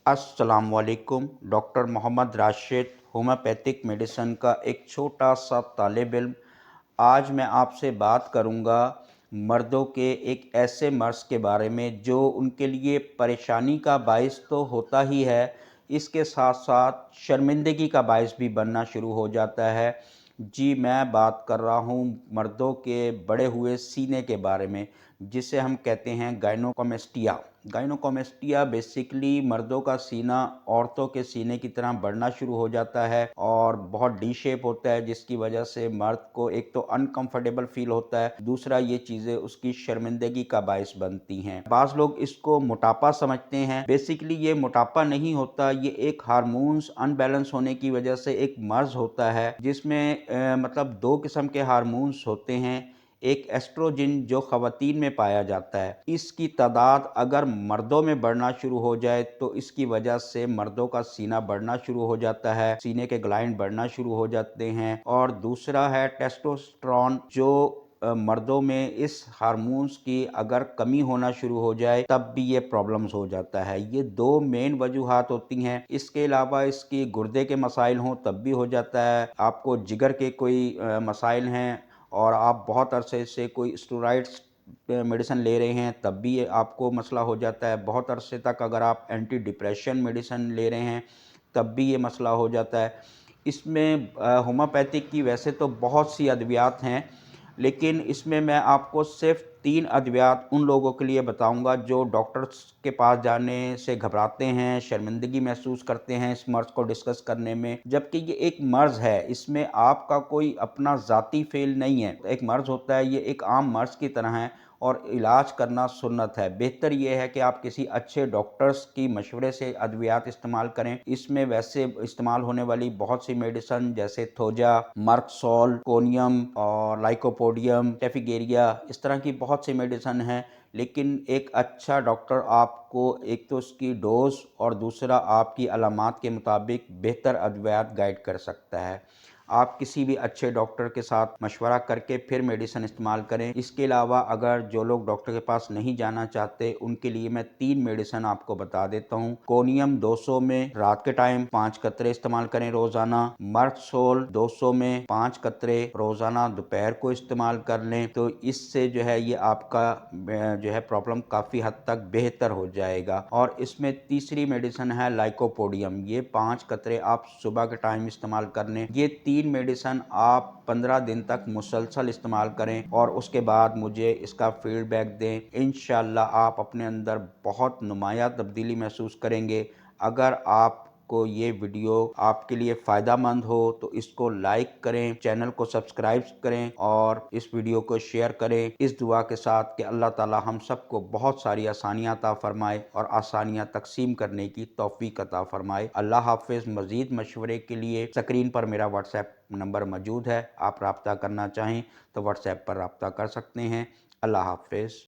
अस्सलाम वालेकुम। Doctor Mohammad Rashid, homeopathic medicine का एक छोटा सा तालिब इल्म। आज मैं आपसे बात करूंगा मर्दों के एक ऐसे मर्ज़ के बारे में जो उनके लिए परेशानी का बायस तो होता ही है, इसके साथ साथ शर्मिंदगी का बायस भी बनना शुरू हो जाता है। जी, मैं बात कर रहा हूँ मर्दों के बड़े हुए सीने के बारे में, जिसे हम कहते हैं गायनोकोमेस्टिया। गायनोकोमेस्टिया बेसिकली मर्दों का सीना औरतों के सीने की तरह बढ़ना शुरू हो जाता है और बहुत डी शेप होता है, जिसकी वजह से मर्द को एक तो अनकंफर्टेबल फील होता है, दूसरा ये चीज़ें उसकी शर्मिंदगी का बायस बनती हैं। बाज़ लोग इसको मोटापा समझते हैं। बेसिकली ये मोटापा नहीं होता, ये एक हार्मोन्स अनबैलेंस होने की वजह से एक मर्ज़ होता है, जिसमें मतलब दो किस्म के हार्मोन्स होते हैं। एक एस्ट्रोजन जो ख़वातीन में पाया जाता है, इसकी तादाद अगर मर्दों में बढ़ना शुरू हो जाए तो इसकी वजह से मर्दों का सीना बढ़ना शुरू हो जाता है, सीने के ग्लैंड बढ़ना शुरू हो जाते हैं। और दूसरा है टेस्टोस्टेरोन, जो मर्दों में इस हार्मोन्स की अगर कमी होना शुरू हो जाए तब भी ये प्रॉब्लम्स हो जाता है। ये दो मेन वजूहात होती हैं। इसके अलावा इसकी गुर्दे के मसाइल हों तब भी हो जाता है। आपको जिगर के कोई मसाइल हैं और आप बहुत अरसे से कोई स्टेरॉइड्स मेडिसिन ले रहे हैं तब भी ये आपको मसला हो जाता है। बहुत अरसे तक अगर आप एंटी डिप्रेशन मेडिसिन ले रहे हैं तब भी ये मसला हो जाता है। इसमें होम्योपैथिक की वैसे तो बहुत सी अद्वियात हैं, लेकिन इसमें मैं आपको सिर्फ 3 अद्वियात उन लोगों के लिए बताऊंगा जो डॉक्टर्स के पास जाने से घबराते हैं, शर्मिंदगी महसूस करते हैं इस मर्ज़ को डिस्कस करने में। जबकि ये एक मर्ज़ है, इसमें आपका कोई अपना ज़ाती फ़ेल नहीं है। एक मर्ज़ होता है, ये एक आम मर्ज़ की तरह है और इलाज करना सुन्नत है। बेहतर ये है कि आप किसी अच्छे डॉक्टर्स की मशवरे से अद्वियात इस्तेमाल करें। इसमें वैसे इस्तेमाल होने वाली बहुत सी मेडिसिन जैसे थोजा, मर्कसोल, कोनियम और लाइकोपोडियम, टेफिगेरिया, इस तरह की बहुत सी मेडिसिन हैं। लेकिन एक अच्छा डॉक्टर आपको एक तो उसकी डोज़ और दूसरा आपकी अलामात के मुताबिक बेहतर अद्वियात गाइड कर सकता है। आप किसी भी अच्छे डॉक्टर के साथ मशवरा करके फिर मेडिसिन इस्तेमाल करें। इसके अलावा अगर जो लोग डॉक्टर के पास नहीं जाना चाहते, उनके लिए मैं 3 मेडिसिन आपको बता देता हूँ। कोनियम 200 में रात के टाइम 5 कतरे इस्तेमाल करें रोज़ाना। मर्कसोल 200 में 5 कतरे रोज़ाना दोपहर को इस्तेमाल कर लें, तो इससे जो है ये आपका जो है प्रॉब्लम काफ़ी हद तक बेहतर हो जाएगा। और इसमें तीसरी मेडिसिन है लाइकोपोडियम। ये 5 कतरे आप सुबह के टाइम इस्तेमाल कर लें। ये 3 मेडिसिन आप 15 दिन तक मुसलसल इस्तेमाल करें और उसके बाद मुझे इसका फीडबैक दें। इंशाअल्लाह आप अपने अंदर बहुत नुमायाँ तब्दीली महसूस करेंगे। अगर आपको ये वीडियो आपके लिए फ़ायदेमंद हो तो इसको लाइक करें, चैनल को सब्सक्राइब करें और इस वीडियो को शेयर करें, इस दुआ के साथ कि अल्लाह ताला हम सबको बहुत सारी आसानियाँ अता फ़रमाए और आसानियाँ तक़सीम करने की तौफ़ीक़ अता फ़रमाए। अल्लाह हाफ़िज़। मज़ीद मशवरे के लिए स्क्रीन पर मेरा व्हाट्सएप नंबर मौजूद है। आप राब्ता करना चाहें तो व्हाट्सएप पर राब्ता कर सकते हैं। अल्लाह हाफ़िज़।